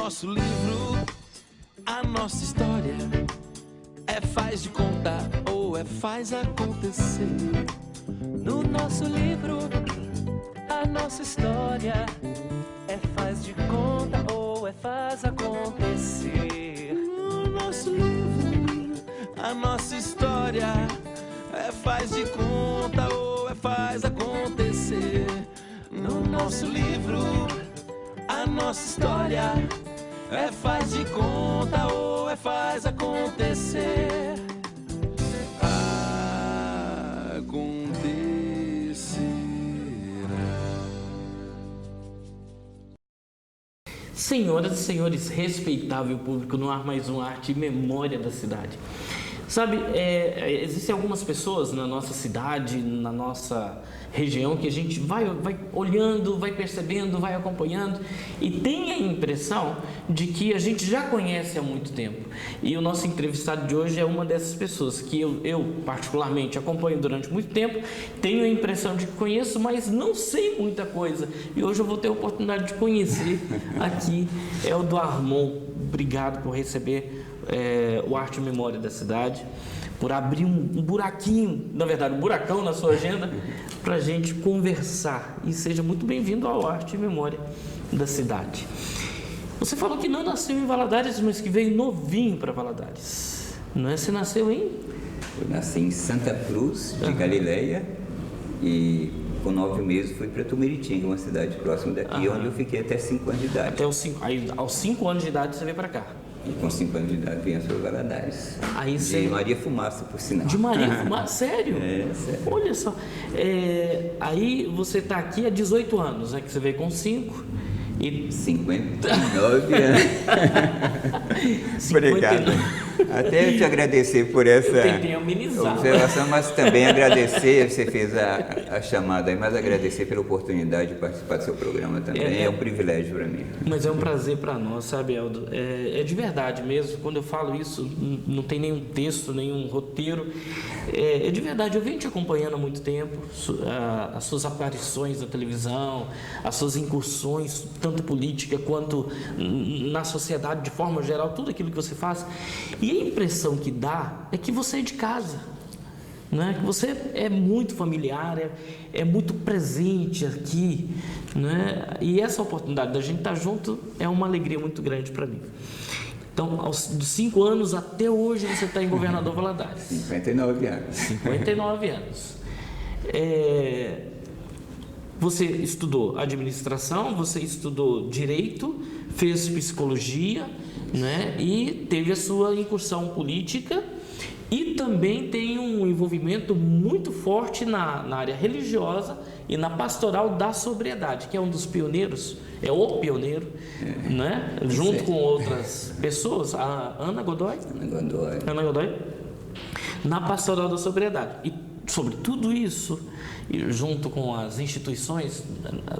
nosso livro, a nossa história. É faz de contar ou é faz acontecer. No nosso livro, a nossa história. É faz de conta ou é faz acontecer. No nosso livro, a nossa história. É faz de conta ou é faz acontecer. No nosso livro, a nossa história. É faz de conta ou é faz acontecer. Senhoras e senhores, respeitável público, no ar mais um Arte e Memória da Cidade. Sabe, existem algumas pessoas na nossa cidade, na nossa região, que a gente vai olhando, vai percebendo, vai acompanhando e tem a impressão de que a gente já conhece há muito tempo. E o nosso entrevistado de hoje é uma dessas pessoas que eu particularmente acompanho durante muito tempo, tenho a impressão de que conheço, mas não sei muita coisa. E hoje eu vou ter a oportunidade de conhecer aqui, é o do Armon. Obrigado por receber o Arte e Memória da Cidade, por abrir um buraquinho, na verdade um buracão na sua agenda, para a gente conversar. E seja muito bem-vindo ao Arte e Memória da Cidade. Você falou que não nasceu em Valadares, mas que veio novinho para Valadares. Não é? Você nasceu em? Eu nasci em Santa Cruz de Galileia e com 9 meses fui para Tumiritinga, uma cidade próxima daqui, onde eu fiquei até 5 anos de idade. Até aos 5 anos de idade você veio para cá? E com 5 anos de idade vim para Valadares. Aí de você... Maria Fumaça, por sinal. De Maria Fumaça? Sério? Sério. Olha só. Aí você está aqui há 18 anos, né? Que você veio com 5 e... 59 anos. Obrigado. Até eu te agradecer por essa observação, mas também agradecer, você fez a chamada aí, mas agradecer pela oportunidade de participar do seu programa também, é um privilégio para mim. Mas é um prazer para nós, sabe, Eldo? É de verdade mesmo, quando eu falo isso, não tem nenhum texto, nenhum roteiro, é de verdade, eu venho te acompanhando há muito tempo, as suas aparições na televisão, as suas incursões, tanto política quanto na sociedade de forma geral, tudo aquilo que você faz, e a impressão que dá é que você é de casa, né? Que você é muito familiar, é muito presente aqui, né? E essa oportunidade da gente estar junto é uma alegria muito grande para mim. Então, dos 5 anos até hoje você está em Governador Valadares. 59 anos. 59 anos. Você estudou administração, você estudou direito, fez psicologia, né? E teve a sua incursão política e também tem um envolvimento muito forte na área religiosa e na pastoral da sobriedade, que é um dos pioneiros, é o pioneiro, né? Junto com outras pessoas, a Ana Godoy, na pastoral da sobriedade. E sobre tudo isso, junto com as instituições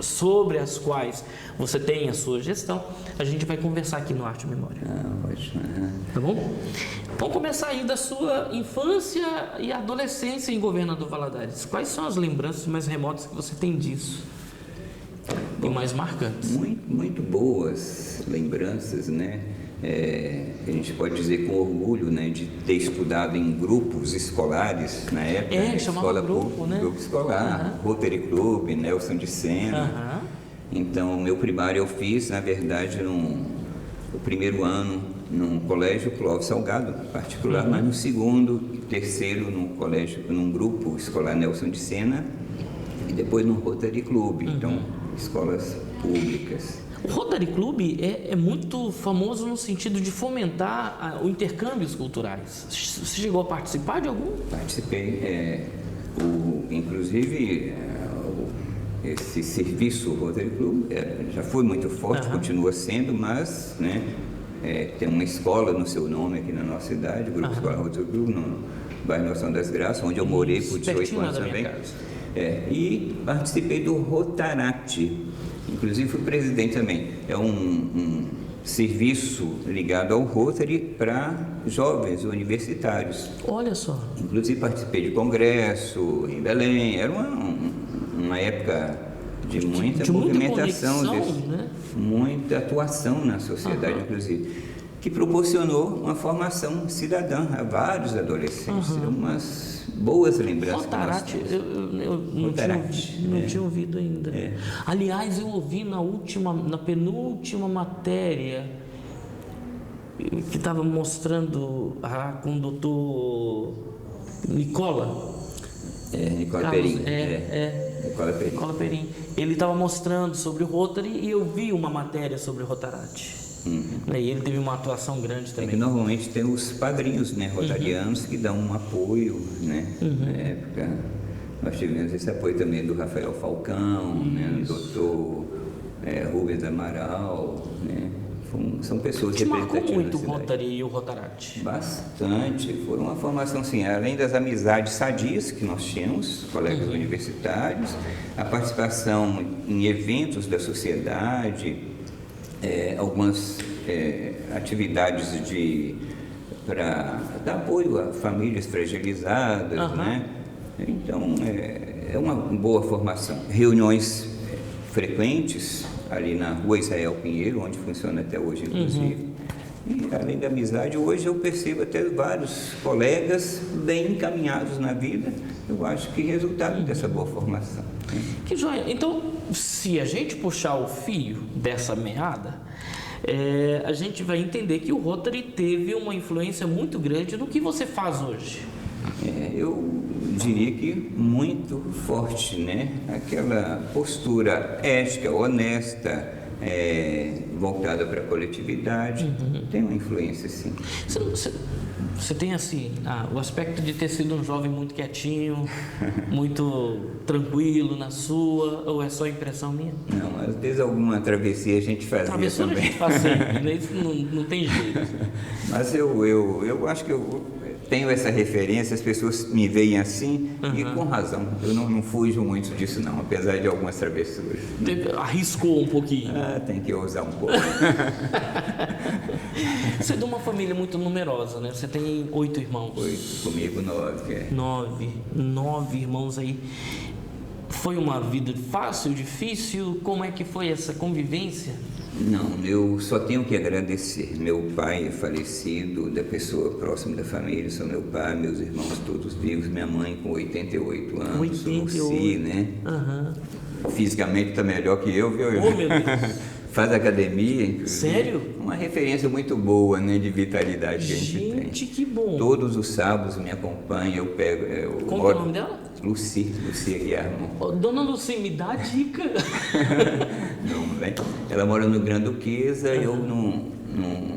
sobre as quais você tem a sua gestão, a gente vai conversar aqui no Arte e Memória. Ótimo. Tá bom? Vamos começar aí da sua infância e adolescência em Governador Valadares. Quais são as lembranças mais remotas que você tem disso? E mais marcantes? Muito boas lembranças, né? A gente pode dizer com orgulho, né, de ter estudado em grupos escolares na época, chamava grupo, né? Grupo escolar, Rotary Club, Nelson de Sena. Então, meu primário eu fiz, na verdade, o primeiro ano num colégio Clóvis Salgado, particular, mas no segundo e terceiro num grupo escolar Nelson de Sena e depois no Rotary Club, então escolas públicas. O Rotary Club é muito famoso no sentido de fomentar o intercâmbios culturais. Você chegou a participar de algum? Participei. Inclusive, esse serviço Rotary Club já foi muito forte, continua sendo, mas, né, tem uma escola no seu nome aqui na nossa cidade, o Grupo Escolar Rotary Club, no bairro Nossa Senhora das Graças, onde eu morei por 18 anos também. E participei do Rotaract, inclusive fui presidente também. É um serviço ligado ao Rotary para jovens universitários. Olha só. Inclusive participei de congresso em Belém. Era uma época de muita de movimentação, muita conexão, né? muita atuação na sociedade, inclusive, que proporcionou uma formação cidadã a vários adolescentes. Umas boas lembranças que nós Rotarate, temos. eu não tinha ouvido ainda. Aliás, eu ouvi na penúltima matéria que estava mostrando com o doutor Nicola. Nicola Carlos, Perim. Nicola Perim. Ele estava mostrando sobre o Rotary e eu vi uma matéria sobre o Rotarate. E ele teve uma atuação grande também. Que normalmente tem os padrinhos, né, rotarianos, que dão um apoio, né? Na época nós tivemos esse apoio também do Rafael Falcão, né, do doutor Rubens Amaral, né? São pessoas Te marcou representativas muito da o cidade. Rotary e o Rotarate? Bastante, foi uma formação assim, além das amizades sadias que nós tínhamos, colegas universitários, a participação em eventos da sociedade, algumas atividades para dar apoio a famílias fragilizadas, né? Então, é uma boa formação. Reuniões frequentes ali na Rua Israel Pinheiro, onde funciona até hoje, inclusive. E, além da amizade, hoje eu percebo até vários colegas bem encaminhados na vida, eu acho que resultado dessa boa formação. Que joia! Então, se a gente puxar o fio dessa meada, a gente vai entender que o Rotary teve uma influência muito grande no que você faz hoje. Eu diria que muito forte, né? Aquela postura ética, honesta, voltada para a coletividade, tem uma influência, sim. Você tem assim, o aspecto de ter sido um jovem muito quietinho, muito tranquilo na sua, ou é só impressão minha? Não, às vezes alguma travessia a gente fazia Travessura também. a gente faz sempre, né? Isso não tem jeito. Mas eu acho que eu tenho essa referência, as pessoas me veem assim, e com razão. Eu não fujo muito disso não, apesar de algumas travessuras. Arriscou um pouquinho. Tem que ousar um pouco. Você é de uma família muito numerosa, né? Você tem 8 irmãos. 8, comigo 9. 9 irmãos aí. Foi uma vida fácil, difícil? Como é que foi essa convivência? Não, eu só tenho que agradecer. Meu pai é falecido, da pessoa próxima da família, são meu pai, meus irmãos todos vivos, minha mãe com 88 anos, Luci, né? Fisicamente está melhor que eu, viu? Oh, meu Deus! Faz academia, inclusive. Sério? Uma referência muito boa, né, de vitalidade que a gente tem. Gente, que bom! Todos os sábados me acompanha, eu pego... Como é o nome dela? Luci Guilherme. Dona Luci, me dá a dica. Ela mora no Gran Duquesa, eu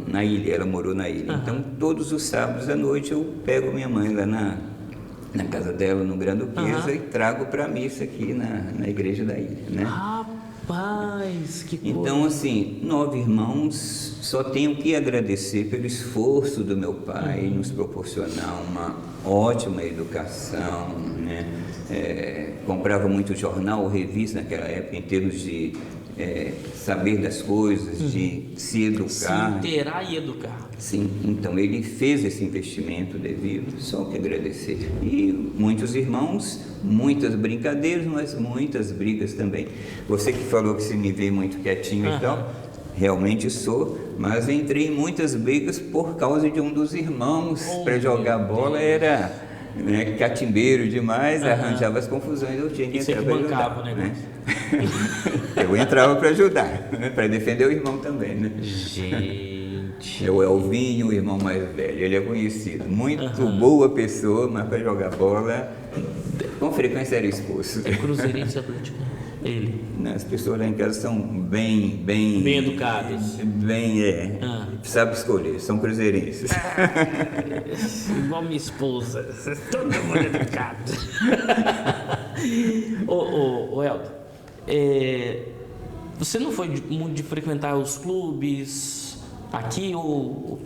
na ilha, ela morou na ilha. Então, todos os sábados à noite eu pego minha mãe lá na casa dela, no Gran Duquesa, e trago para a missa aqui na igreja da ilha, né? Rapaz, que coisa! Então, assim, 9 irmãos, só tenho que agradecer pelo esforço do meu pai nos proporcionar uma ótima educação, né? Comprava muito jornal, revista naquela época, em termos de saber das coisas, de se educar. Se inteirar e educar. Sim, então ele fez esse investimento devido, só que agradecer. E muitos irmãos, muitas brincadeiras, mas muitas brigas também. Você que falou que se me vê muito quietinho e tal, realmente sou, mas entrei em muitas brigas por causa de um dos irmãos. Para jogar bola era catimbeiro demais, arranjava as confusões, eu tinha que entrar para ajudar. Né? Eu entrava para ajudar, para defender o irmão também, né? Gente... É o Elvinho, o irmão mais velho, ele é conhecido, muito boa pessoa, mas para jogar bola, com frequência era expulso. É cruzeirense atlético, ele. As pessoas lá em casa são bem educadas. Sabe escolher, são cruzeirenses. Igual minha esposa, todo mundo educado. Ô Elton, você não foi muito de frequentar os clubes aqui ou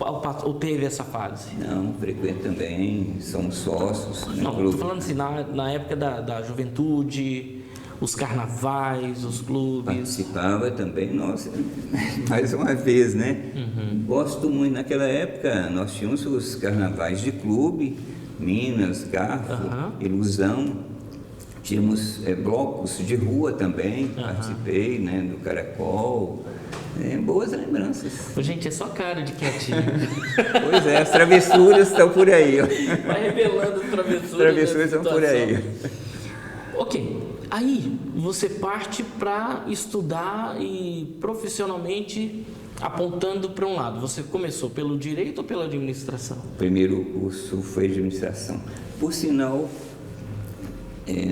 teve essa fase? Não, frequento também, somos sócios. Não, estou falando assim, na época da juventude, os carnavais, os clubes. Participava também, nossa, mais uma vez, né? Gosto muito, naquela época nós tínhamos os carnavais de clube, Minas, Garfo, Ilusão. Tínhamos blocos de rua também, participei, né, do Caracol. Boas lembranças. Gente, é só cara de quietinho. Pois é, as travessuras estão por aí. Ó. Vai revelando as travessuras. As travessuras estão por aí. Ok, aí você parte para estudar e profissionalmente apontando para um lado. Você começou pelo direito ou pela administração? O primeiro curso foi administração. Por sinal,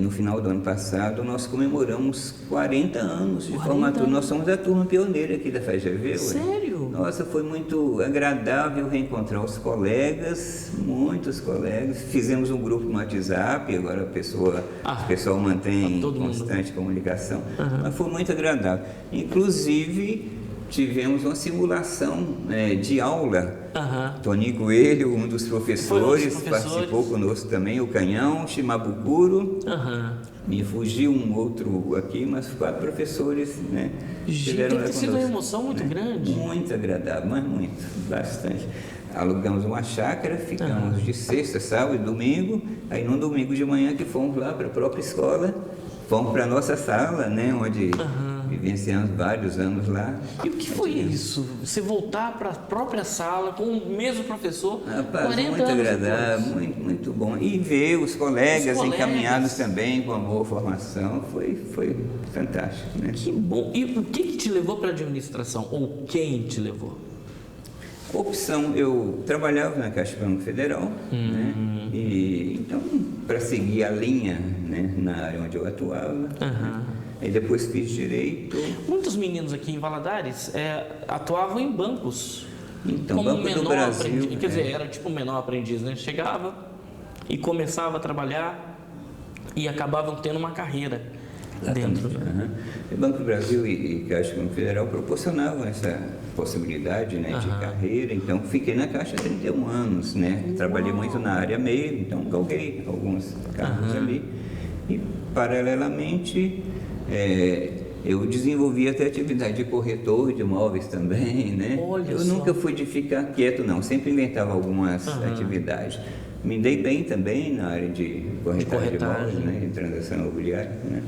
no final do ano passado, nós comemoramos 40 anos de formatura. Nós somos a turma pioneira aqui da FGV. Sério? Nossa, foi muito agradável reencontrar os colegas, muitos colegas. Fizemos um grupo no WhatsApp, agora o pessoal mantém constante comunicação. Mas foi muito agradável. Inclusive, tivemos uma simulação de aula. Toninho Coelho, um dos professores, participou conosco também, o Canhão, Shimabukuro, me fugiu um outro aqui, mas 4 professores, né? Gente, deve ter sido uma emoção muito grande. Muito agradável, mas muito, bastante. Alugamos uma chácara, ficamos de sexta, sábado e domingo, aí no domingo de manhã que fomos lá para a própria escola, fomos para a nossa sala, né, onde vivenciamos vários anos lá. E o que foi isso? Você voltar para a própria sala com o mesmo professor, Rapaz, 40 muito anos agradável, depois. muito bom. E ver os colegas encaminhados também com a boa formação, foi fantástico, né? Que bom. E o que te levou para a administração? Ou quem te levou? Opção, eu trabalhava na Caixa Econômica Federal, né? E então, para seguir a linha, né, na área onde eu atuava, né? Aí depois fiz direito. Muitos meninos aqui em Valadares atuavam em bancos. Então, como Banco do Brasil. Aprendiz, quer dizer, era tipo um menor aprendiz, né? Chegava e começava a trabalhar e acabavam tendo uma carreira dentro. O Banco do Brasil e Caixa Econômica Federal proporcionavam essa possibilidade, né, de carreira. Então, fiquei na Caixa há 31 anos, né? Trabalhei muito na área meio, então galguei alguns cargos ali. E, paralelamente, eu desenvolvi até atividade de corretor de imóveis também, né? Eu nunca fui de ficar quieto, não. Sempre inventava algumas atividades. Me dei bem também na área de corretagem de imóveis, né? De transação imobiliária, né?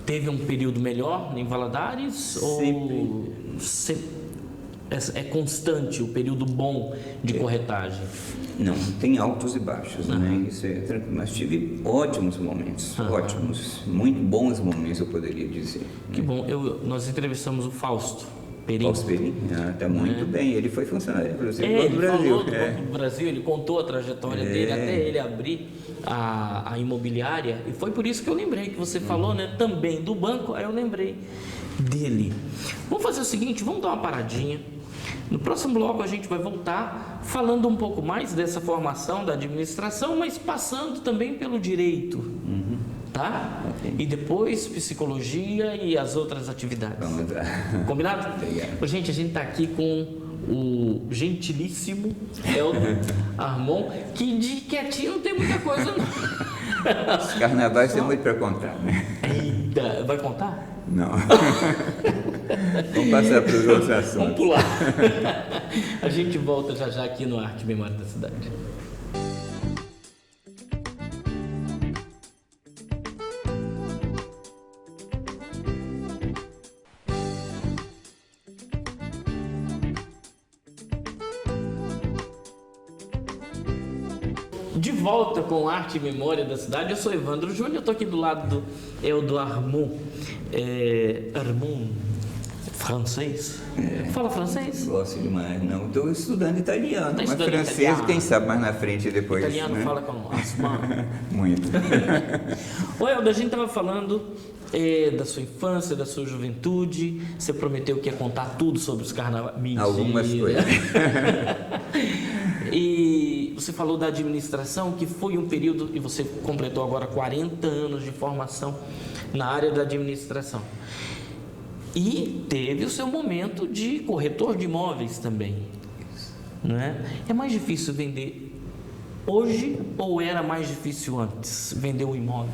Teve um período melhor em Valadares? Sempre. Ou é constante o período bom de corretagem? Não, tem altos e baixos, né? Isso é tranquilo. Mas tive ótimos momentos, ótimos, muito bons momentos, eu poderia dizer. Que bom. Nós entrevistamos o Fausto Perim. Fausto Perim, está muito bem. Ele foi funcionário, inclusive, do Banco do Brasil. Brasil. Ele falou do Banco do Brasil, ele contou a trajetória dele até ele abrir a imobiliária. E foi por isso que eu lembrei que você falou, né? Também do banco, aí eu lembrei dele. Vamos fazer o seguinte, vamos dar uma paradinha. No próximo bloco a gente vai voltar falando um pouco mais dessa formação da administração, mas passando também pelo direito, tá? Okay. E depois psicologia e as outras atividades. Vamos lá. Combinado? Obrigado. Gente, a gente está aqui com o gentilíssimo Eldo Armon, que de quietinho não tem muita coisa não. Os carnavais tem muito para contar, né? Eita, vai contar? Não. Vamos passar para os outros assuntos. Vamos pular. A gente volta já aqui no Arte e Memória da Cidade. De volta com Arte e Memória da Cidade, eu sou Evandro Júnior, eu estou aqui do lado do Eldo Armon. Armon, francês? Fala francês? Gosto demais, não. Estou estudando italiano, mas estudando francês, italiano. Quem sabe mais na frente depois. Italiano, né? fala com Asman. Muito. Ô Eldo, a gente estava falando da sua infância, da sua juventude. Você prometeu que ia contar tudo sobre os carnavais. Mentira. Algumas coisas. E você falou da administração, que foi um período, e você completou agora 40 anos de formação na área da administração. E teve o seu momento de corretor de imóveis também, não é? É mais difícil vender hoje ou era mais difícil antes, vender um imóvel?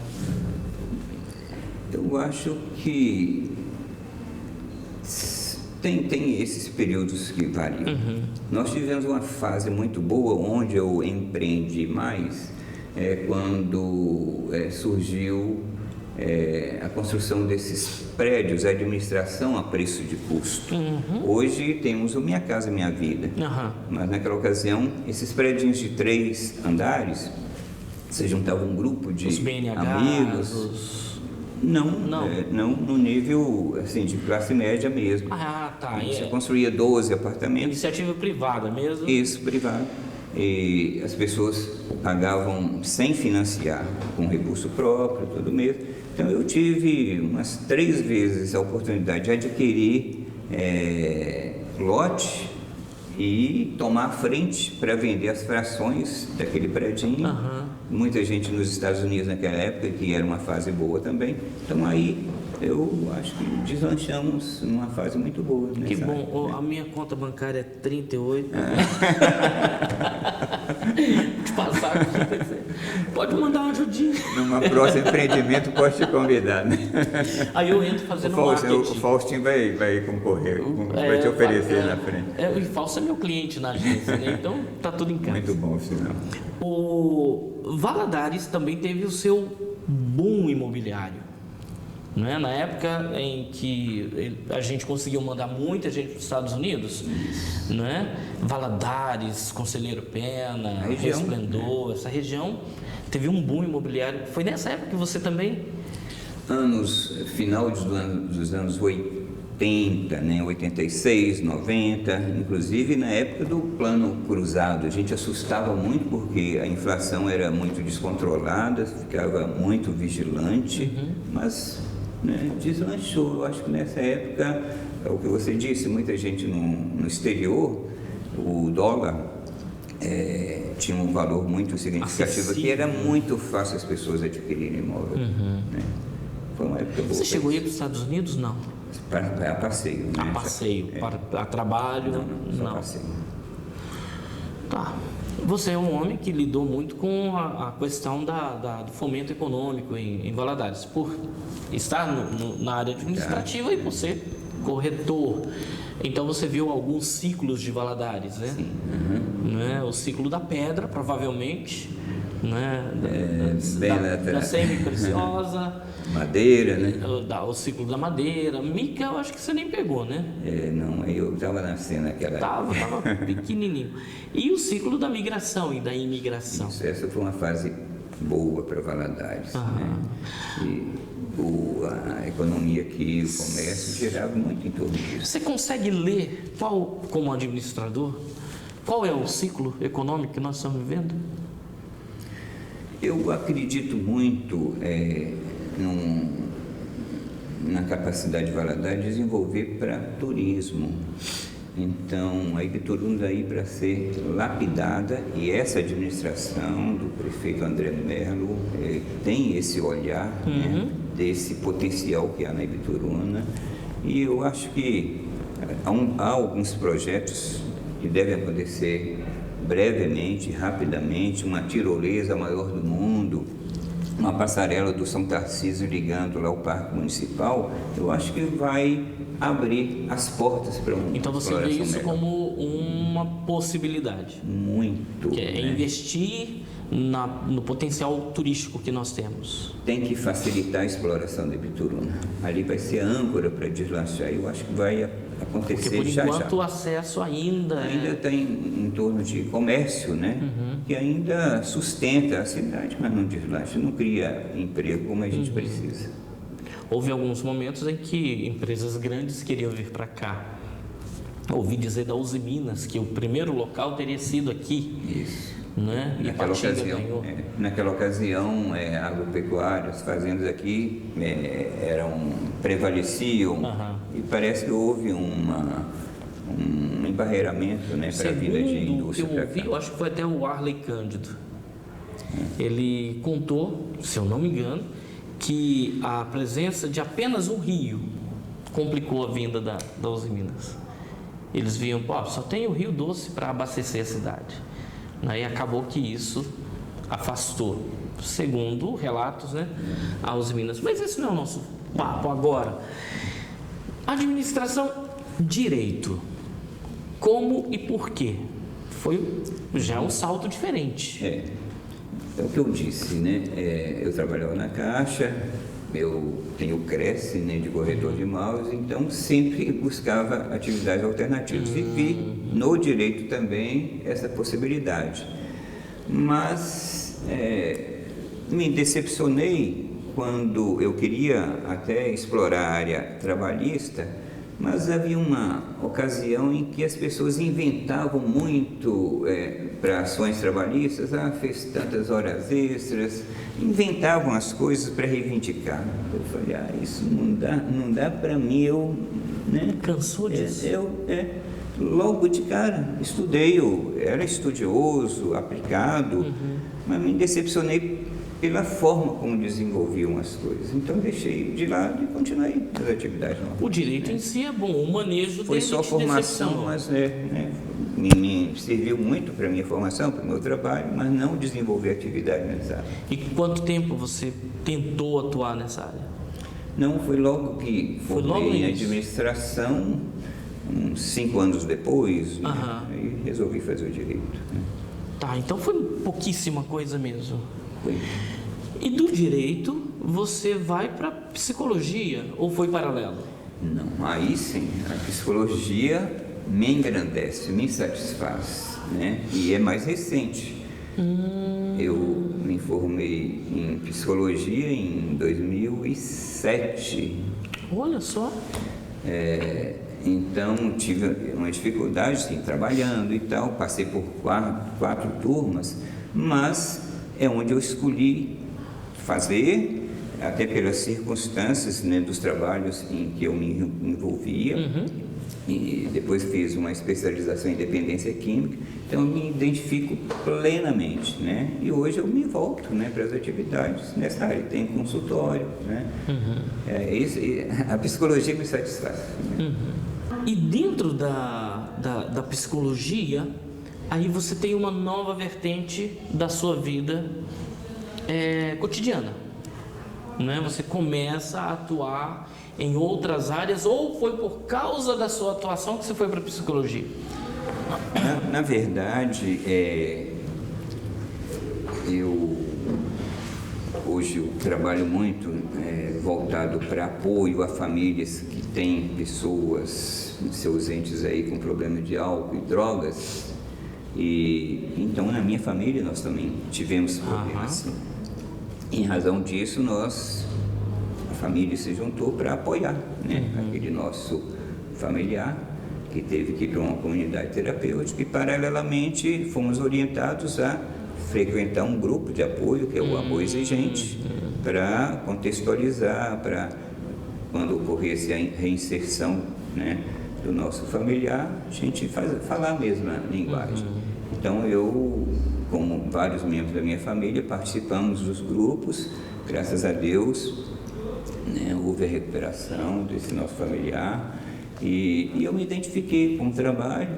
Eu acho que tem esses períodos que variam. Nós tivemos uma fase muito boa, onde eu empreendi mais, quando surgiu a construção desses prédios, a administração a preço de custo. Hoje temos o Minha Casa Minha Vida, mas naquela ocasião, esses prédios de 3 andares, você juntava um grupo de amigos... Não no nível assim, de classe média mesmo. Você construía 12 apartamentos. Iniciativa privada mesmo? Isso, privado. E as pessoas pagavam sem financiar, com recurso próprio, todo mês. Então eu tive umas 3 vezes a oportunidade de adquirir lote e tomar a frente para vender as frações daquele predinho. Muita gente nos Estados Unidos naquela época, que era uma fase boa também. Então aí eu acho que deslanchamos numa fase muito boa. Que bom, a minha conta bancária é 38. Te passar aqui, pode mandar uma ajudinha. Numa próximo empreendimento pode te convidar, né? Aí eu entro fazendo marketing. O Faustinho vai concorrer, vai te oferecer na frente. O Fausto é meu cliente na agência, né? Então tá tudo em casa. Muito bom, sinal. O Valadares também teve o seu boom imobiliário. Né? Na época em que a gente conseguiu mandar muita gente para os Estados Unidos, né? Valadares, Conselheiro Pena, Resplendor, essa região teve um boom imobiliário. Foi nessa época que você também? Final dos anos 80, né? 86, 90, inclusive na época do Plano Cruzado. A gente assustava muito porque a inflação era muito descontrolada, ficava muito vigilante, mas... deslanchou. Eu acho que nessa época, é o que você disse, muita gente no exterior, o dólar tinha um valor muito significativo, que era muito fácil as pessoas adquirirem imóvel. Né? Foi uma época boa. Você chegou a ir para os Estados Unidos? Não. A passeio. Né? A passeio, para trabalho? Não. Passeio. Tá. Você é um homem que lidou muito com a questão do fomento econômico em Valadares, por estar na área administrativa e por ser corretor. Então você viu alguns ciclos de Valadares, né? Sim. Né? O ciclo da pedra, provavelmente, né? Da semi-preciosa. Madeira, né? O ciclo da madeira. Mica, eu acho que você nem pegou, né? Não, eu estava nascendo naquela época. Tava pequenininho. E o ciclo da migração e da imigração. Isso, essa foi uma fase boa para Valadares. Né? E a economia aqui, o comércio, girava muito em torno disso. Você consegue ler, como administrador, qual é o ciclo econômico que nós estamos vivendo? Eu acredito muito na capacidade de Valadares de desenvolver para turismo. Então, a Ibituruna daí para ser lapidada, e essa administração do prefeito André Mello tem esse olhar, né, desse potencial que há na Ibituruna, e eu acho que há alguns projetos que devem acontecer brevemente, rapidamente, uma tirolesa maior do mundo, uma passarela do São Tarcísio ligando lá ao Parque Municipal. Eu acho que vai abrir as portas para uma Então você vê isso como uma possibilidade? Muito. Que é investir no potencial turístico que nós temos. Tem que facilitar a exploração da Ibituruna. Ali vai ser a âncora para deslanchar. Eu acho que vai acontecer. Porque por já. enquanto o acesso ainda tem em torno de comércio, né? Que ainda sustenta a cidade, mas não deslancha, não cria emprego como a gente precisa. Houve alguns momentos em que empresas grandes queriam vir para cá. Ouvi dizer da Uzi Minas que o primeiro local teria sido aqui. Isso. Né? Naquela ocasião, agropecuária, as fazendas aqui prevaleciam, e parece que houve um embarreiramento, né, para a vida de indústria. Eu acho que foi até o Arley Cândido. Ele contou, se eu não me engano, que a presença de apenas um rio complicou a vinda da Uzi Minas. Eles viam, só tem o Rio Doce para abastecer a cidade. Aí acabou que isso afastou, segundo relatos, né, a Uzi Minas. Mas esse não é o nosso papo agora. Administração, direito. Como e por quê? Foi já um salto diferente. É o que eu disse, né? Eu trabalhava na Caixa, eu tenho o Cresce, né, de corretor de imóveis, então sempre buscava atividades alternativas e vi no direito também essa possibilidade. Mas me decepcionei quando eu queria até explorar a área trabalhista, mas havia uma ocasião em que as pessoas inventavam muito para ações trabalhistas, fez tantas horas extras, inventavam as coisas para reivindicar. Eu falei, isso não dá para mim, né? Cansou disso? Logo de cara, estudei, eu era estudioso, aplicado, mas me decepcionei pela forma como desenvolviam as coisas. Então deixei de lado e continuei as atividades normais. O direito em si é bom, o manejo foi dele só formação, mas me serviu muito para a minha formação, para o meu trabalho, mas não desenvolver atividade nessa área. E quanto tempo você tentou atuar nessa área? Não, foi logo que formei em administração, uns 5 anos depois, né? Aí resolvi fazer o direito. Né? Tá, então foi pouquíssima coisa mesmo. Foi. E do direito, você vai para psicologia ou foi paralelo? Não, aí sim, a psicologia me engrandece, me satisfaz, né? E é mais recente. Eu me formei em psicologia em 2007. Olha só. Então tive uma dificuldade, sim, trabalhando e tal, passei por quatro turmas, mas é onde eu escolhi fazer, até pelas circunstâncias, né, dos trabalhos em que eu me envolvia. E depois fiz uma especialização em dependência química, então eu me identifico plenamente, né? E hoje eu me volto, né, para as atividades nessa área, tem consultório, né? A psicologia me satisfaz. Né? E dentro da psicologia, aí você tem uma nova vertente da sua vida cotidiana, né? Você começa a atuar em outras áreas, ou foi por causa da sua atuação que você foi para a psicologia? Na verdade, hoje eu trabalho muito voltado para apoio a famílias que têm pessoas, seus entes aí com problema de álcool e drogas. E então na minha família nós também tivemos problemas. Em razão disso, a família se juntou para apoiar, né, aquele nosso familiar que teve que ir para uma comunidade terapêutica, e paralelamente fomos orientados a frequentar um grupo de apoio, que é o Amor Exigente, para contextualizar, para quando ocorresse a reinserção, né, do nosso familiar, a gente falar a mesma linguagem. Então eu, como vários membros da minha família, participamos dos grupos, graças a Deus, né, houve a recuperação desse nosso familiar, e eu me identifiquei com o trabalho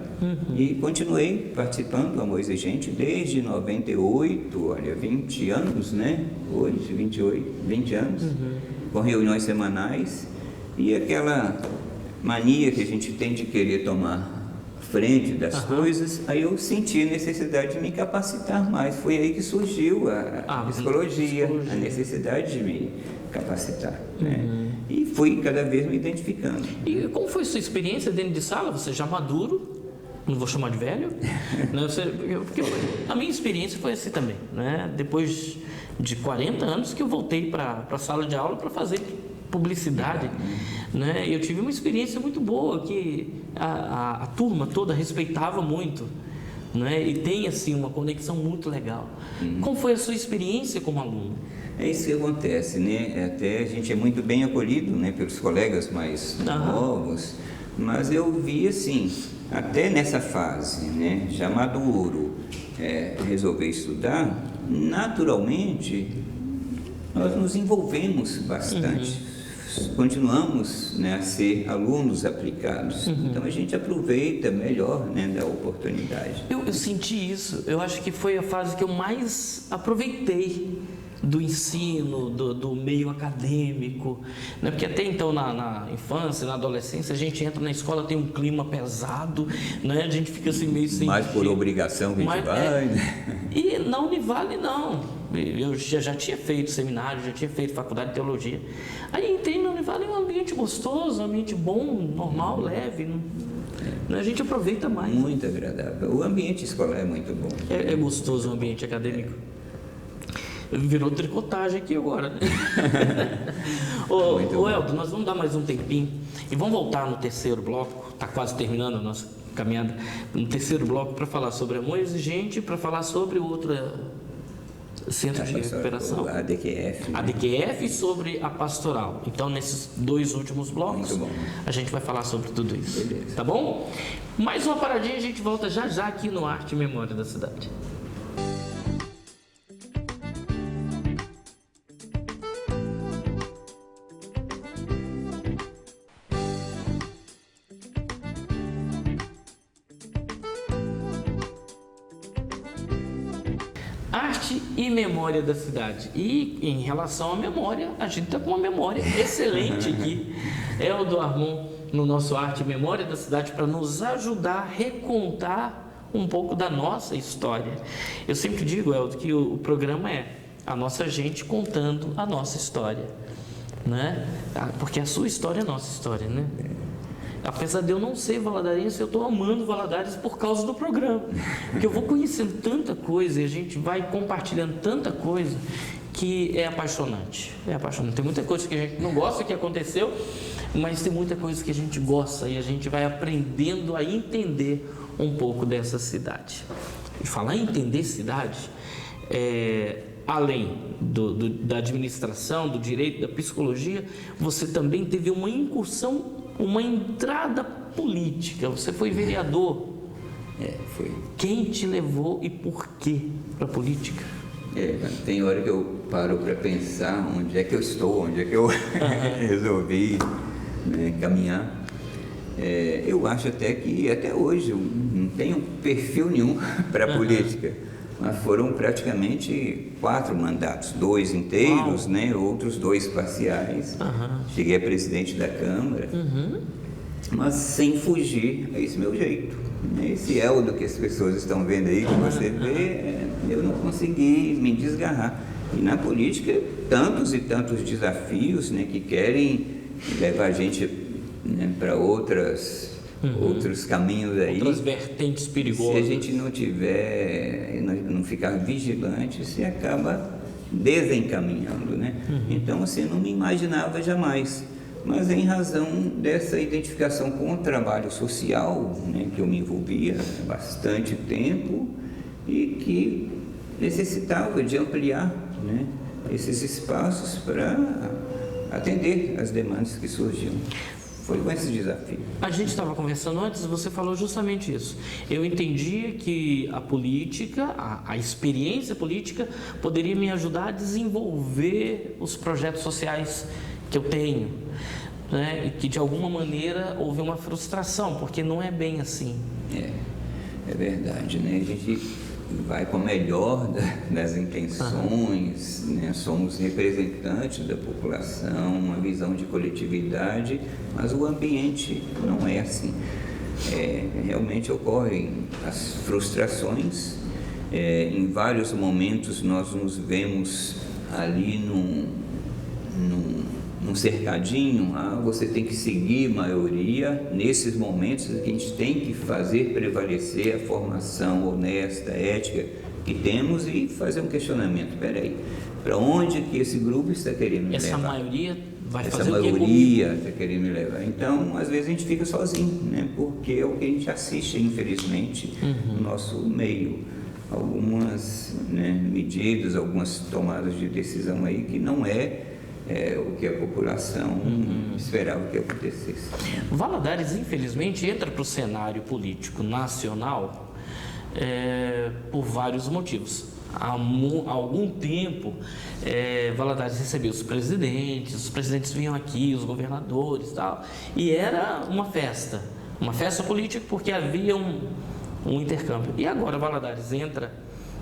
e continuei participando do Amor Exigente desde 98, olha, 20 anos, né? Hoje, 20 anos, com reuniões semanais, e aquela mania que a gente tem de querer tomar frente das coisas, aí eu senti a necessidade de me capacitar mais. Foi aí que surgiu a psicologia, a necessidade de me capacitar, né? E fui cada vez me identificando. E como foi a sua experiência dentro de sala? Você já maduro, não vou chamar de velho, né? Porque a minha experiência foi assim também, né? Depois de 40 anos que eu voltei para a sala de aula para fazer publicidade, né? Eu tive uma experiência muito boa, que a turma toda respeitava muito, né? E tem assim uma conexão muito legal. Como foi a sua experiência como aluno? É isso que acontece, né? Até a gente é muito bem acolhido, né, pelos colegas mais novos, mas eu vi assim, até nessa fase, né, já maduro, resolver estudar, naturalmente nós nos envolvemos bastante. Continuamos, né, a ser alunos aplicados. Então a gente aproveita melhor, né, da oportunidade. Eu senti isso. Eu acho que foi a fase que eu mais aproveitei do ensino, do meio acadêmico, né? Porque até então na infância, na adolescência, a gente entra na escola, tem um clima pesado, né? A gente fica assim meio sem... Mais por obrigação que a gente vai, né? E na Univale não, eu já tinha feito seminário, já tinha feito faculdade de teologia, aí entrei na Univale, é um ambiente gostoso, um ambiente bom, normal, leve, a gente aproveita mais. Muito agradável, o ambiente escolar é muito bom. É gostoso o ambiente acadêmico. Virou tricotagem aqui agora, né? Ô Elton, nós vamos dar mais um tempinho e vamos voltar no terceiro bloco, está quase terminando a nossa caminhada, no terceiro bloco para falar sobre Amor Exigente, para falar sobre outra centro de recuperação, a ADQF, né? ADQF, e sobre a pastoral. Então, nesses 2 últimos blocos, a gente vai falar sobre tudo isso. Beleza. Tá bom? Mais uma paradinha, a gente volta já aqui no Arte e Memória da Cidade. Arte e memória da cidade. E em relação à memória, a gente está com uma memória excelente aqui. Eldo Armon, no nosso Arte e Memória da Cidade, para nos ajudar a recontar um pouco da nossa história. Eu sempre digo, Eldo, que o programa é a nossa gente contando a nossa história, né? Porque a sua história é a nossa história, né? Apesar de eu não ser valadarense, eu estou amando Valadares por causa do programa, porque eu vou conhecendo tanta coisa e a gente vai compartilhando tanta coisa que é apaixonante. Tem muita coisa que a gente não gosta que aconteceu, mas tem muita coisa que a gente gosta e a gente vai aprendendo a entender um pouco dessa cidade. E falar em entender cidade, além da administração, do direito, da psicologia, você também teve uma incursão, uma entrada política. Você foi vereador. Foi. Quem te levou e por quê para a política? Tem hora que eu paro para pensar onde é que eu estou, onde é que eu resolvi, né, caminhar. Eu acho até que até hoje eu não tenho perfil nenhum para a política, mas foram praticamente 4 mandatos, 2 inteiros, né, outros 2 parciais. Cheguei a presidente da Câmara, mas sem fugir a esse meu jeito. Esse Eldo que as pessoas estão vendo aí, que você vê, eu não consegui me desgarrar. E na política, tantos e tantos desafios, né, que querem levar a gente, né, para outros caminhos aí. Outras vertentes perigosas. Se a gente não tiver, não ficar vigilante, você acaba desencaminhando, né? Então, assim, não me imaginava jamais. Mas em razão dessa identificação com o trabalho social, né, que eu me envolvia há bastante tempo e que necessitava de ampliar, né, esses espaços para atender as demandas que surgiam. Foi com esse desafio. A gente estava conversando antes, você falou justamente isso. Eu entendia que a política, a experiência política, poderia me ajudar a desenvolver os projetos sociais que eu tenho, né? E que de alguma maneira houve uma frustração, porque não é bem assim. É verdade, né? A gente vai com a melhor das intenções, né? Somos representantes da população, uma visão de coletividade, mas o ambiente não é assim. Realmente ocorrem as frustrações, em vários momentos nós nos vemos ali num cercadinho, você tem que seguir maioria. Nesses momentos a gente tem que fazer prevalecer a formação honesta, ética que temos e fazer um questionamento. Espera aí, para onde que esse grupo está querendo me levar? Essa maioria vai Essa fazer maioria está querendo me levar. Então, às vezes a gente fica sozinho, né? Porque é o que a gente assiste, infelizmente, no nosso meio. Algumas, né, medidas, algumas tomadas de decisão aí que não o que a população esperava que acontecesse. Valadares, infelizmente, entra para o cenário político nacional por vários motivos. Há algum tempo, Valadares recebeu os presidentes vinham aqui, os governadores e tal, e era uma festa política, porque havia um intercâmbio. E agora Valadares entra,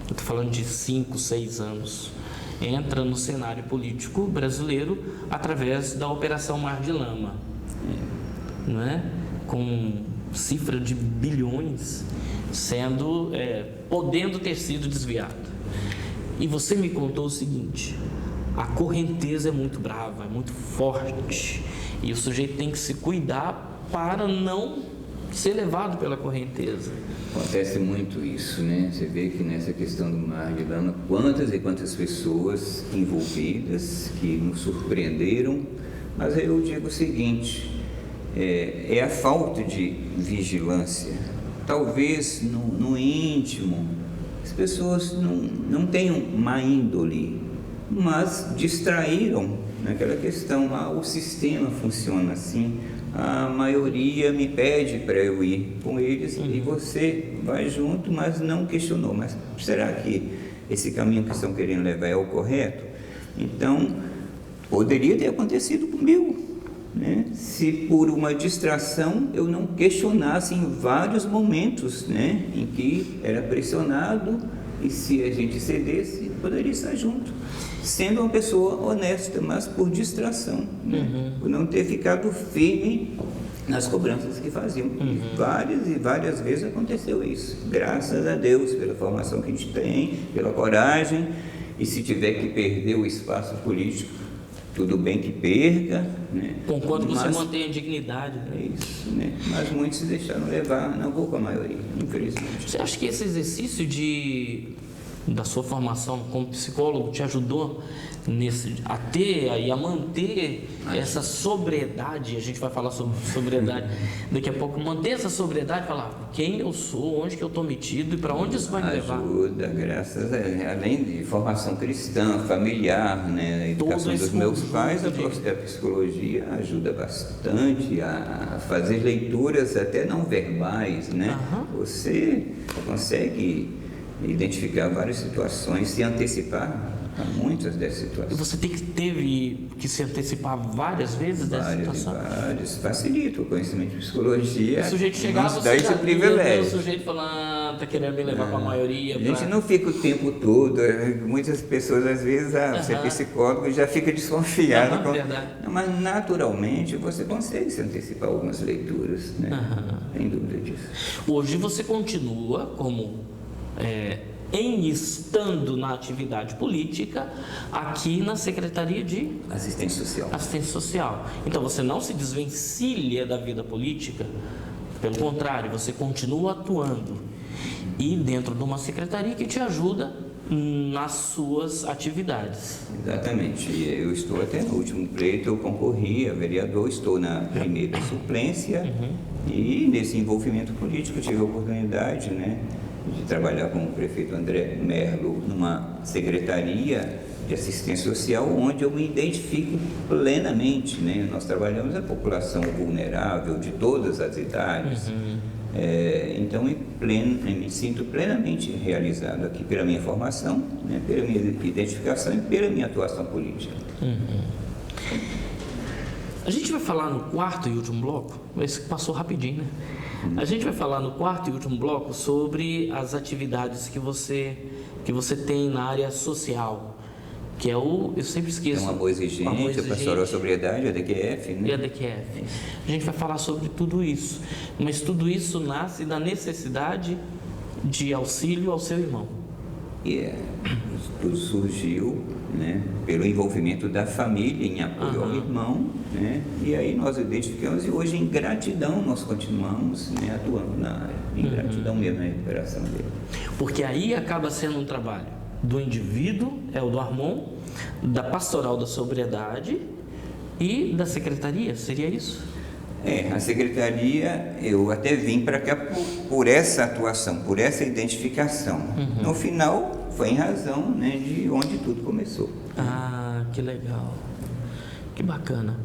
eu estou falando de 5, 6 anos, entra no cenário político brasileiro através da Operação Mar de Lama, não é? Com cifra de bilhões podendo ter sido desviado. E você me contou o seguinte: a correnteza é muito brava, é muito forte, e o sujeito tem que se cuidar para não ser levado pela correnteza. Acontece muito isso, né? Você vê que nessa questão do Mar de Lama, quantas e quantas pessoas envolvidas que nos surpreenderam, mas eu digo o seguinte, é a falta de vigilância. Talvez no íntimo as pessoas não tenham má índole, mas distraíram naquela questão, o sistema funciona assim, a maioria me pede para eu ir com eles e você vai junto, mas não questionou, mas será que esse caminho que estão querendo levar é o correto? Então, poderia ter acontecido comigo, né? Se por uma distração eu não questionasse em vários momentos, né? Em que era pressionado, e se a gente cedesse, poderia estar junto, sendo uma pessoa honesta, mas por distração, né? Por não ter ficado firme nas cobranças que faziam. E várias vezes aconteceu isso, graças a Deus, pela formação que a gente tem, pela coragem, e se tiver que perder o espaço político, tudo bem que perca, né? Conquanto você mantenha a dignidade, né? É isso, né? Mas muitos se deixaram levar, não vou com a maioria, infelizmente. Você acha que esse exercício da sua formação como psicólogo te ajudou a ter e a manter essa sobriedade? A gente vai falar sobre sobriedade daqui a pouco. Manter essa sobriedade, falar quem eu sou, onde que eu estou metido e para onde isso vai me levar. Ajuda, graças a além de formação cristã, familiar, né, a educação dos meus pais, a psicologia ajuda bastante a fazer leituras até não verbais, né? Você consegue identificar várias situações, se antecipar a muitas dessas situações. E você teve que se antecipar várias vezes dessa situação? Várias. Facilita o conhecimento de psicologia. O sujeito chegava, nos dá esse privilégio. O sujeito falando, está querendo me levar com a maioria. A gente não fica o tempo todo. Muitas pessoas, às vezes, você é psicólogo, já fica desconfiado. Mas, naturalmente, você consegue se antecipar algumas leituras, né? Sem dúvida disso. Hoje você continua como... estando na atividade política aqui na Secretaria de Assistência Social. Então você não se desvencilha da vida política, pelo contrário, você continua atuando e dentro de uma secretaria que te ajuda nas suas atividades. Exatamente. Eu estou até no último pleito, eu concorri a vereador, estou na primeira suplência e nesse envolvimento político tive a oportunidade, né, de trabalhar com o prefeito André Merlo numa secretaria de assistência social, onde eu me identifico plenamente, né? Nós trabalhamos a população vulnerável de todas as idades, então eu me sinto plenamente realizado aqui pela minha formação, né? Pela minha identificação e pela minha atuação política. A gente vai falar no quarto e último bloco, esse passou rapidinho, né? A gente vai falar no quarto e último bloco sobre as atividades que você tem na área social, que é eu sempre esqueço. Uma boa exigência, pastoral sobriedade, a DQF, né? E a DQF. A gente vai falar sobre tudo isso, mas tudo isso nasce da necessidade de auxílio ao seu irmão. Tudo surgiu, né, pelo envolvimento da família em apoio ao irmão, né, e aí nós identificamos e hoje em gratidão nós continuamos, né, atuando na área, em gratidão mesmo na recuperação dele. Porque aí acaba sendo um trabalho do indivíduo, o do Armon, da pastoral da sobriedade e da secretaria, seria isso? A secretaria, eu até vim para cá por essa atuação, por essa identificação. No final, foi em razão, né, de onde tudo começou. Que legal, que bacana.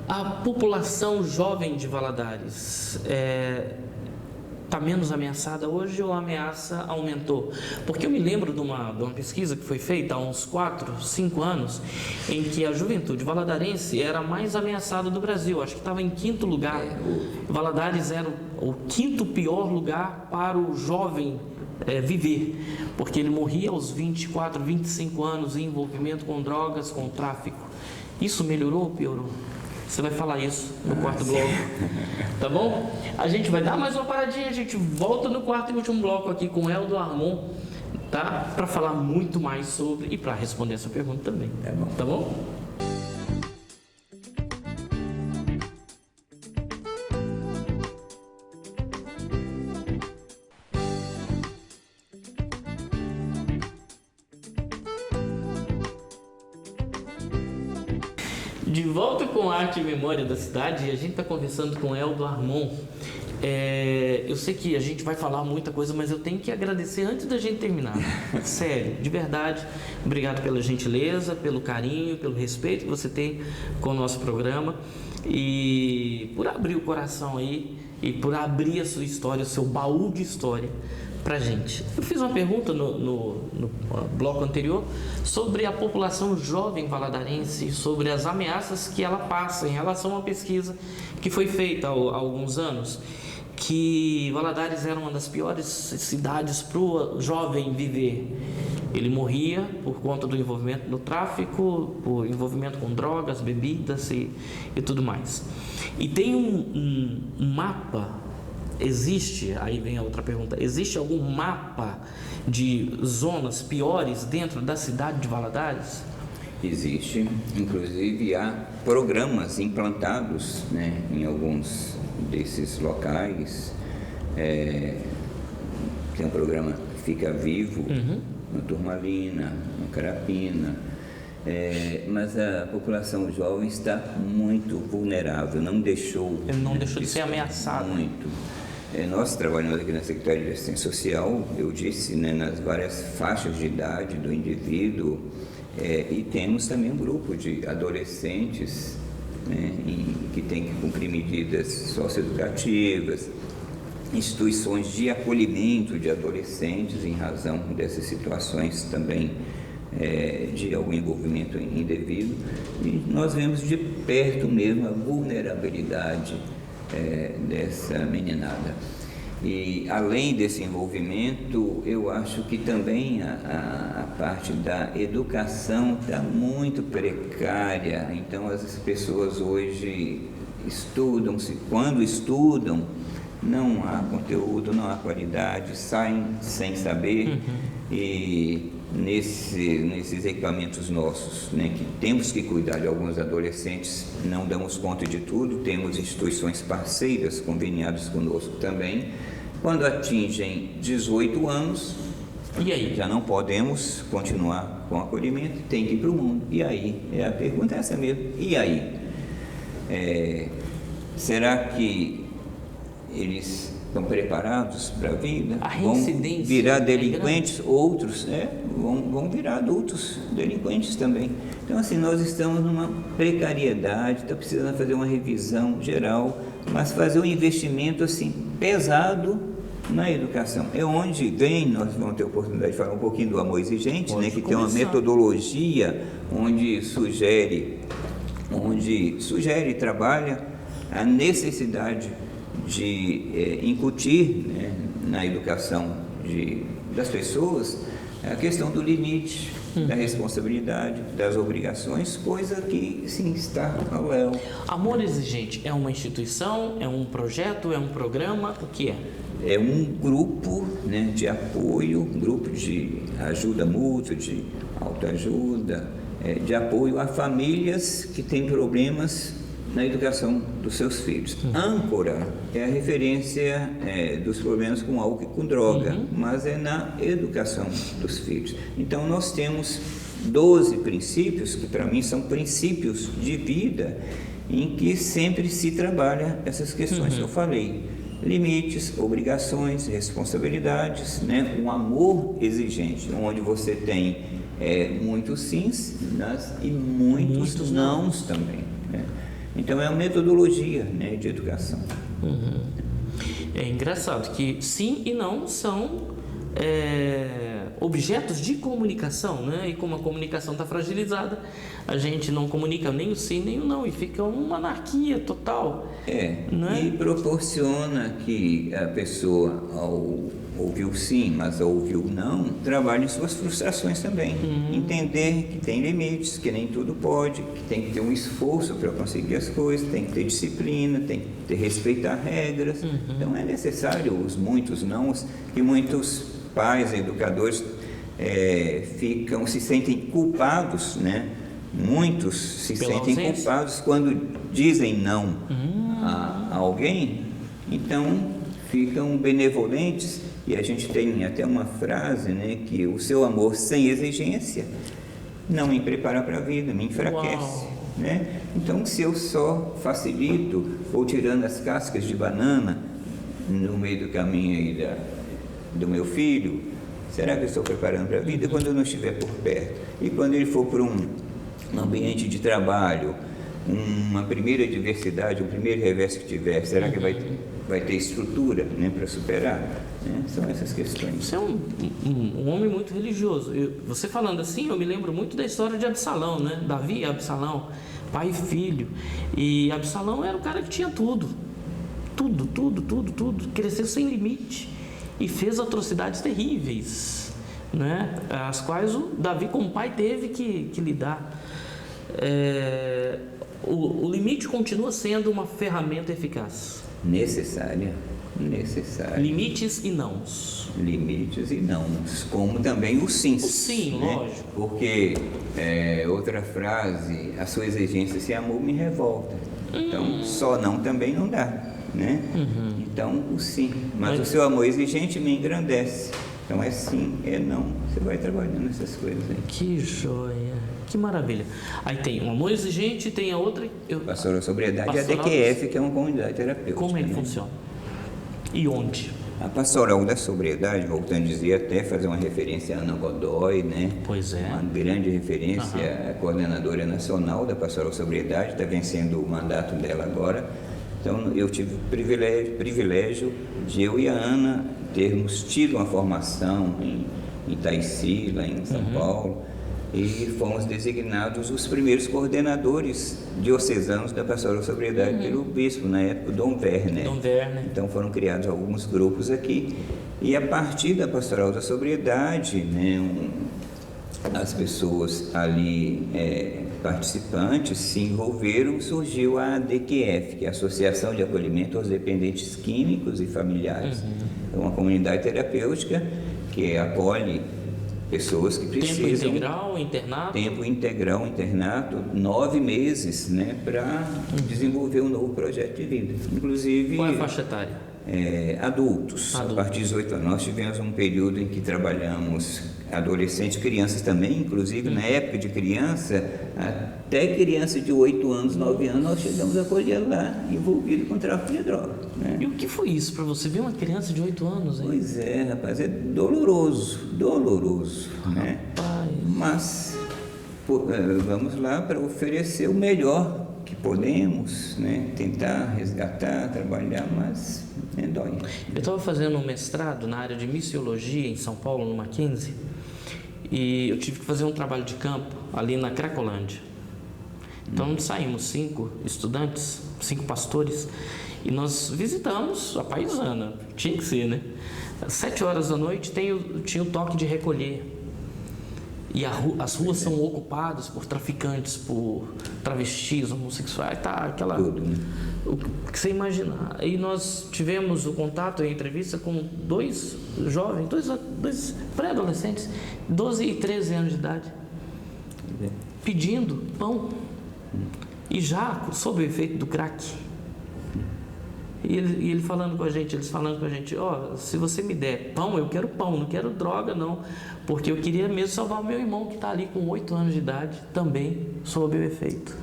A população jovem de Valadares, está menos ameaçada hoje ou a ameaça aumentou? Porque eu me lembro de uma pesquisa que foi feita há uns 4, 5 anos, em que a juventude valadarense era a mais ameaçada do Brasil. Acho que estava em 5º lugar. Valadares era o 5º pior lugar para o jovem viver, porque ele morria aos 24, 25 anos em envolvimento com drogas, com tráfico. Isso melhorou ou piorou? Você vai falar isso no quarto bloco, tá bom? A gente vai dar mais uma paradinha, a gente volta no quarto e último bloco aqui com o Eldo Armon, tá? Para falar muito mais sobre e para responder essa pergunta também, tá bom? De volta com a Arte e Memória da Cidade, e a gente está conversando com Eldo Armon. Eu sei que a gente vai falar muita coisa, mas eu tenho que agradecer antes da gente terminar. Sério, de verdade, obrigado pela gentileza, pelo carinho, pelo respeito que você tem com o nosso programa e por abrir o coração aí e por abrir a sua história, o seu baú de história pra gente. Eu fiz uma pergunta no bloco anterior sobre a população jovem valadarense, sobre as ameaças que ela passa em relação a uma pesquisa que foi feita há alguns anos, que Valadares era uma das piores cidades para o jovem viver. Ele morria por conta do envolvimento no tráfico, por envolvimento com drogas, bebidas e tudo mais. E tem um mapa. Existe, aí vem a outra pergunta, existe algum mapa de zonas piores dentro da cidade de Valadares? Existe, inclusive há programas implantados, né, em alguns desses locais. Tem um programa Fica Vivo, no Turmalina, no Carapina, mas a população jovem está muito vulnerável, não deixou de ser ameaçada. Muito. Nós trabalhamos aqui na Secretaria de Assistência Social, eu disse, né, nas várias faixas de idade do indivíduo, e temos também um grupo de adolescentes, né, que tem que cumprir medidas socioeducativas, instituições de acolhimento de adolescentes em razão dessas situações também de algum envolvimento indevido, e nós vemos de perto mesmo a vulnerabilidade dessa meninada. E além desse envolvimento, eu acho que também a parte da educação está muito precária. Então as pessoas hoje estudam-se, quando estudam, não há conteúdo, não há qualidade, saem sem saber. E nesses equipamentos nossos, né, que temos que cuidar de alguns adolescentes, não damos conta de tudo, temos instituições parceiras conveniadas conosco também. Quando atingem 18 anos, e aí? Já não podemos continuar com o acolhimento, tem que ir para o mundo. E aí? A pergunta é essa mesmo. E aí? Será que eles estão preparados para a vida? Vão virar delinquentes? Outros vão virar adultos delinquentes também. Então, assim, nós estamos numa precariedade, está precisando fazer uma revisão geral, mas fazer um investimento assim pesado na educação. É onde vem, nós vamos ter a oportunidade de falar um pouquinho do Amor Exigente, né, que tem uma metodologia onde sugere e trabalha a necessidade de incutir, né, na educação das pessoas a questão do limite, da responsabilidade, das obrigações, coisa que sim está ao léu. Amor Exigente é uma instituição, é um projeto, é um programa, o que é? É um grupo, né, de apoio, um grupo de ajuda mútua, de autoajuda, de apoio a famílias que têm problemas na educação dos seus filhos. Âncora é a referência dos problemas com álcool e com droga, mas é na educação dos filhos. Então nós temos 12 princípios, que para mim são princípios de vida, em que sempre se trabalha essas questões que eu falei. Limites, obrigações, responsabilidades, né? Um amor exigente, onde você tem muitos sims, e muitos nãos também, né? Então é uma metodologia, né, de educação. É engraçado que sim e não são objetos de comunicação, né? E como a comunicação está fragilizada, a gente não comunica nem o sim nem o não e fica uma anarquia total. Né? E proporciona que a pessoa, ao ouvir o sim, mas ao ouvir o não, trabalhe em suas frustrações também. Entender que tem limites, que nem tudo pode, que tem que ter um esforço para conseguir as coisas, tem que ter disciplina, tem que ter, respeitar regras. Então é necessário os muitos nãos, que muitos pais, educadores se sentem culpados, né? Muitos se sentem culpados quando dizem não a alguém, então ficam benevolentes. E a gente tem até uma frase, né, que o seu amor sem exigência não me prepara para a vida, me enfraquece. Né? Então, se eu só facilito ou tirando as cascas de banana no meio do caminho aí do meu filho, será que eu estou preparando para a vida quando eu não estiver por perto? E quando ele for para um ambiente de trabalho, uma primeira adversidade, um primeiro revés que tiver, será que vai ter estrutura, né, para superar? Né? São essas questões. Você é um homem muito religioso. Você falando assim, eu me lembro muito da história de Absalão, né? Davi e Absalão, pai e filho. E Absalão era o cara que tinha tudo. Tudo. Cresceu sem limite e fez atrocidades terríveis, né? As quais o Davi, como pai, teve que lidar. O limite continua sendo uma ferramenta eficaz. Necessária. Limites e nãos. Limites e nãos, como também o sim. O sim, né? lógico. Porque outra frase, a sua exigência sem amor me revolta. Então, só não também não dá, né? Então, o sim. Mas o seu amor exigente me engrandece. Então, é sim, é não. Você vai trabalhando essas coisas aí. Que joia. Que maravilha. Aí tem um amor exigente, tem a outra... Pastoral Sobriedade e a DQF, que é uma comunidade terapêutica. Como é que funciona? E onde? A Pastoral da Sobriedade, voltando a dizer, até fazer uma referência a Ana Godoy, né? Pois é. Uma grande referência, a coordenadora nacional da Pastoral Sobriedade, está vencendo o mandato dela agora. Então, eu tive o privilégio de eu e a Ana termos tido uma formação em Itaici, lá em São Paulo, e fomos designados os primeiros coordenadores diocesanos da Pastoral Sobriedade pelo bispo, na época, Dom Werner. Então foram criados alguns grupos aqui, e a partir da Pastoral da Sobriedade, né, as pessoas ali participantes se envolveram, surgiu a ADQF, que é a Associação de Acolhimento aos Dependentes Químicos e Familiares. É uma comunidade terapêutica que acolhe pessoas que precisam... Tempo integral, internato? Tempo integral, internato, 9 meses, né, para desenvolver um novo projeto de vida. Inclusive... Qual é a faixa etária? Adultos, a partir de 18 anos. Nós tivemos um período em que trabalhamos adolescentes, crianças também, inclusive na época de criança, até criança de 8 anos, 9 anos, nós chegamos a acolher lá, envolvido com tráfico de droga. Né? E o que foi isso para você ver uma criança de 8 anos? Hein? Pois é, rapaz, é doloroso, né? Mas vamos lá para oferecer o melhor que podemos, né? Tentar resgatar, trabalhar, mas dói. Eu estava fazendo um mestrado na área de missiologia em São Paulo, no Mackenzie, e eu tive que fazer um trabalho de campo ali na Cracolândia. Então saímos 5 estudantes, 5 pastores, e nós visitamos a paisana, tinha que ser, né? Às 7 horas da noite tinha o toque de recolher. E as ruas são ocupadas por traficantes, por travestis, homossexuais, aquela... Tudo, né? O que você imaginar. Aí nós tivemos o contato e a entrevista com 2 jovens, 2 pré-adolescentes, 12 e 13 anos de idade, pedindo pão, e já sob o efeito do crack. E eles falando com a gente, se você me der pão, eu quero pão, não quero droga não, porque eu queria mesmo salvar o meu irmão que está ali com 8 anos de idade, também sob o efeito.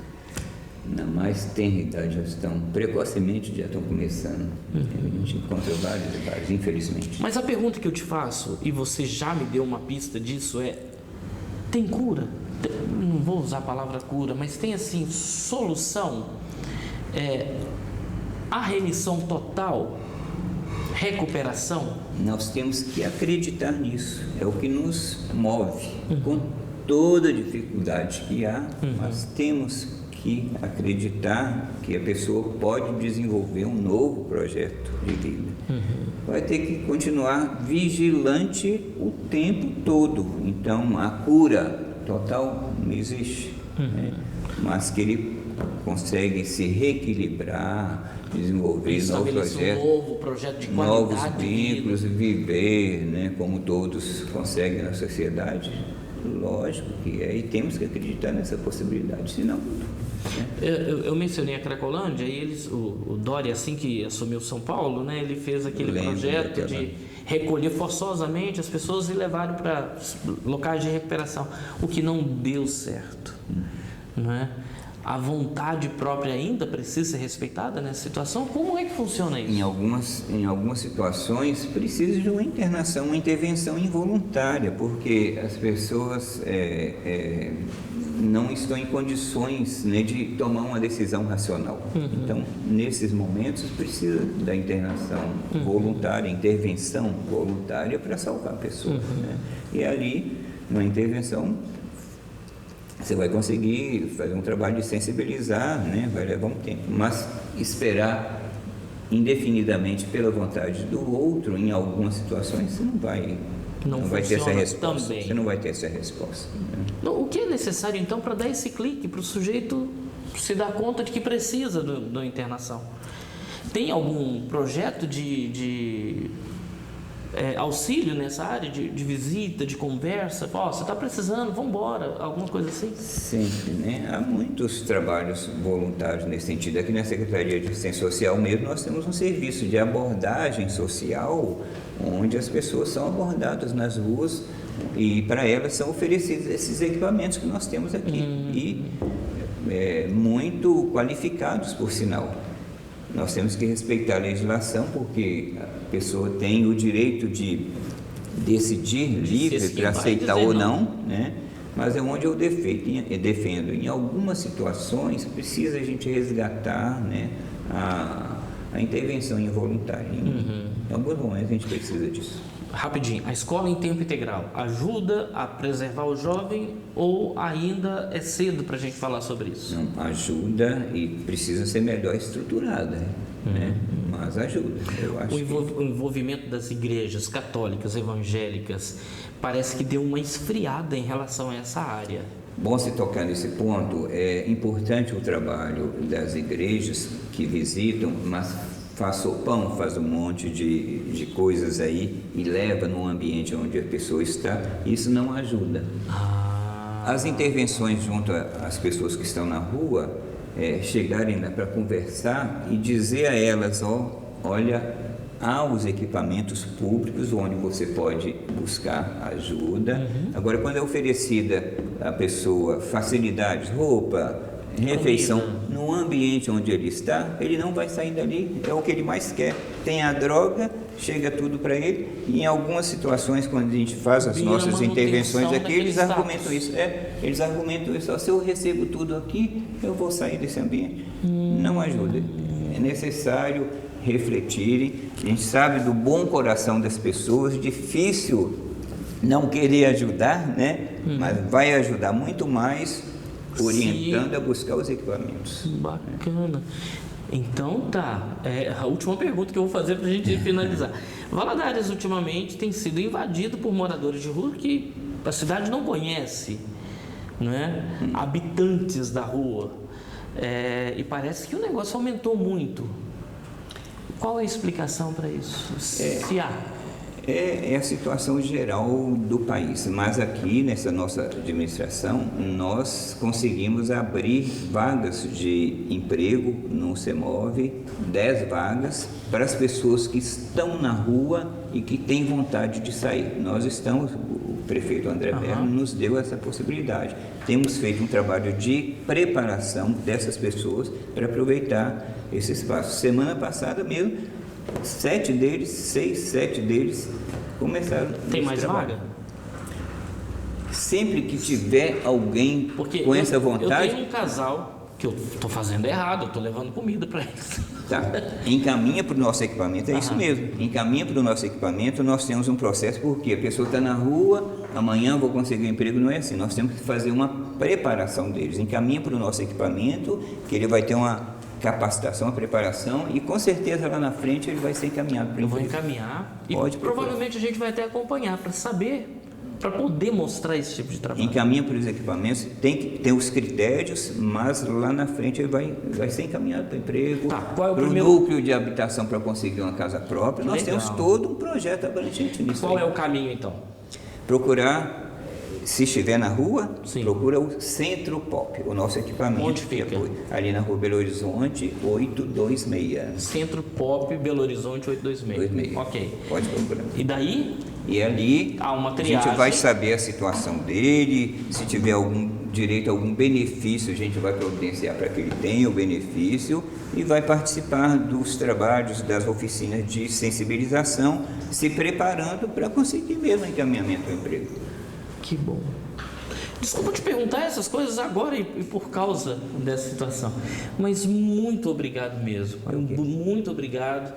Na mais tenra idade já estão, precocemente já estão começando. A gente encontra vários, infelizmente. Mas a pergunta que eu te faço, e você já me deu uma pista disso, tem cura? Não vou usar a palavra cura, mas tem assim, solução? A remissão total? recuperação? Nós temos que acreditar nisso, é o que nos move, com toda a dificuldade que há, mas temos que acreditar que a pessoa pode desenvolver um novo projeto de vida. Vai ter que continuar vigilante o tempo todo. Então, a cura total não existe, né? Mas que ele consegue se reequilibrar, desenvolver novos projetos, um novo projeto de qualidade, novos vínculos, viver, né, como todos conseguem na sociedade. Lógico que é, e temos que acreditar nessa possibilidade, senão... Eu mencionei a Cracolândia e o Dória, assim que assumiu São Paulo, né, ele fez aquele projeto de recolher forçosamente as pessoas e levaram para locais de recuperação, o que não deu certo, não é? A vontade própria ainda precisa ser respeitada nessa situação? Como é que funciona isso? Em algumas situações precisa de uma internação, uma intervenção involuntária, porque as pessoas não estão em condições, né, de tomar uma decisão racional. Então, nesses momentos, precisa da internação voluntária, intervenção voluntária para salvar a pessoa. Né? E ali, na intervenção, você vai conseguir fazer um trabalho de sensibilizar, né? Vai levar um tempo, mas esperar indefinidamente pela vontade do outro, em algumas situações, você não vai ter essa resposta. Também. Você não vai ter essa resposta. Né? O que é necessário, então, para dar esse clique, para o sujeito se dar conta de que precisa da internação? Tem algum projeto de auxílio nessa área, de visita, de conversa? Você está precisando, vamos embora, alguma coisa assim? Sempre, né? Há muitos trabalhos voluntários nesse sentido. Aqui na Secretaria de Assistência Social mesmo, nós temos um serviço de abordagem social, onde as pessoas são abordadas nas ruas e para elas são oferecidos esses equipamentos que nós temos aqui. E muito qualificados, por sinal. Nós temos que respeitar a legislação, porque a pessoa tem o direito de decidir livre para aceitar ou não, né? Mas é onde eu defendo. Em algumas situações, precisa a gente resgatar, né, a intervenção involuntária. Em alguns momentos a gente precisa disso. Rapidinho, a escola em tempo integral ajuda a preservar o jovem ou ainda é cedo para a gente falar sobre isso? Não, ajuda e precisa ser melhor estruturada, né? Mas ajuda, eu acho. O envolvimento das igrejas católicas, evangélicas, parece que deu uma esfriada em relação a essa área. Bom se tocar nesse ponto. É importante o trabalho das igrejas que visitam, mas faz sopão, faz um monte de coisas aí e leva no ambiente onde a pessoa está, isso não ajuda. As intervenções junto às pessoas que estão na rua, chegarem para conversar e dizer a elas, olha, há os equipamentos públicos onde você pode buscar ajuda. Agora, quando é oferecida à pessoa facilidades, roupa, refeição, no ambiente onde ele está, ele não vai sair dali, é o que ele mais quer. Tem a droga, chega tudo para ele, e em algumas situações, quando a gente faz as nossas intervenções aqui, eles argumentam isso. Eles argumentam isso, se eu recebo tudo aqui, eu vou sair desse ambiente. Não ajuda. É necessário refletirem. A gente sabe do bom coração das pessoas, difícil não querer ajudar, né? Mas vai ajudar muito mais orientando a buscar os equipamentos. Bacana. Então tá, a última pergunta que eu vou fazer para a gente finalizar. Valadares ultimamente tem sido invadido por moradores de rua que a cidade não conhece, né? Habitantes da rua, e parece que o negócio aumentou muito. Qual é a explicação para isso? Se há? É a situação geral do país, mas aqui nessa nossa administração nós conseguimos abrir vagas de emprego no CEMOV, 10 vagas para as pessoas que estão na rua e que têm vontade de sair. O prefeito André Berno nos deu essa possibilidade. Temos feito um trabalho de preparação dessas pessoas para aproveitar esse espaço. Semana passada mesmo, 7 deles começaram. Tem mais trabalho. vaga? Sempre que tiver alguém com essa vontade. Eu tenho um casal que eu estou fazendo errado, eu estou levando comida para eles. Tá. Encaminha para o nosso equipamento, é isso mesmo. Encaminha para o nosso equipamento, nós temos um processo, porque a pessoa está na rua, amanhã eu vou conseguir um emprego, não é assim. Nós temos que fazer uma preparação deles. Encaminha para o nosso equipamento, que ele vai ter uma capacitação, uma preparação, e com certeza lá na frente ele vai ser encaminhado para o emprego. Eu vou encaminhar e Pode provavelmente a gente vai até acompanhar para saber, para poder mostrar esse tipo de trabalho. Encaminha para os equipamentos, tem que ter os critérios, mas lá na frente ele vai ser encaminhado para o emprego, qual é o para o primeiro núcleo de habitação para conseguir uma casa própria. Nós Legal. temos todo um projeto abrangente nisso. Qual aí. é o caminho então? Procurar, se estiver na rua, Sim. procura o Centro Pop, o nosso equipamento. Onde fica? de apoio. Ali na Rua Belo Horizonte, 826. Centro Pop Belo Horizonte 826. 26. Ok. Pode procurar. E daí? E ali Há uma a triagem. gente vai saber a situação dele, se tiver algum direito a algum benefício, a gente vai providenciar para que ele tenha o benefício e vai participar dos trabalhos, das oficinas de sensibilização, se preparando para conseguir mesmo encaminhamento ao emprego. Que bom. Desculpa te perguntar essas coisas agora e por causa dessa situação, mas muito obrigado mesmo. Muito obrigado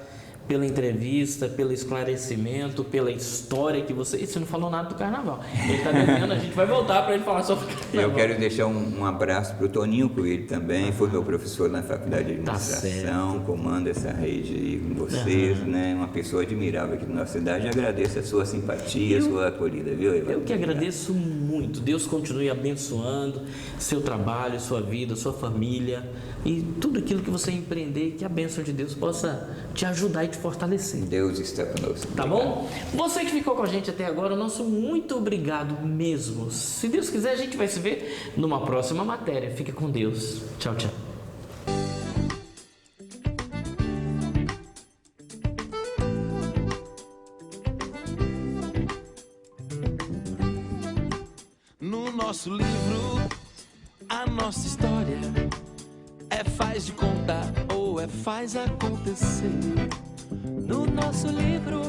pela entrevista, pelo esclarecimento, pela história que você... Você não falou nada do carnaval. Ele está devendo, a gente vai voltar para ele falar sobre o carnaval. Eu quero deixar um abraço para o Toninho Coelho também, foi meu professor na Faculdade de Administração, comanda essa rede aí com vocês, né? Uma pessoa admirável aqui na nossa cidade. Agradeço a sua simpatia, a sua acolhida, viu, Eva? Eu que agradeço muito. Deus continue abençoando seu trabalho, sua vida, sua família e tudo aquilo que você empreender, que a bênção de Deus possa te ajudar e te fortalecer. Deus está conosco. Tá bom? Você que ficou com a gente até agora, nosso muito obrigado mesmo. Se Deus quiser, a gente vai se ver numa próxima matéria. Fique com Deus. Tchau, tchau. No nosso livro, a nossa história é faz de contar ou é faz acontecer. No nosso livro,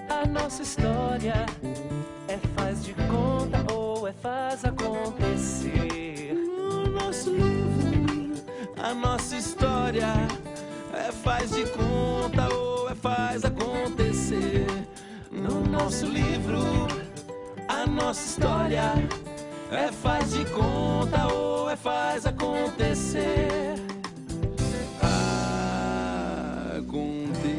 a nossa história é faz de conta ou é faz acontecer. No nosso livro, a nossa história é faz de conta ou é faz acontecer. No nosso livro, a nossa história é faz de conta ou é faz acontecer. Acontecer.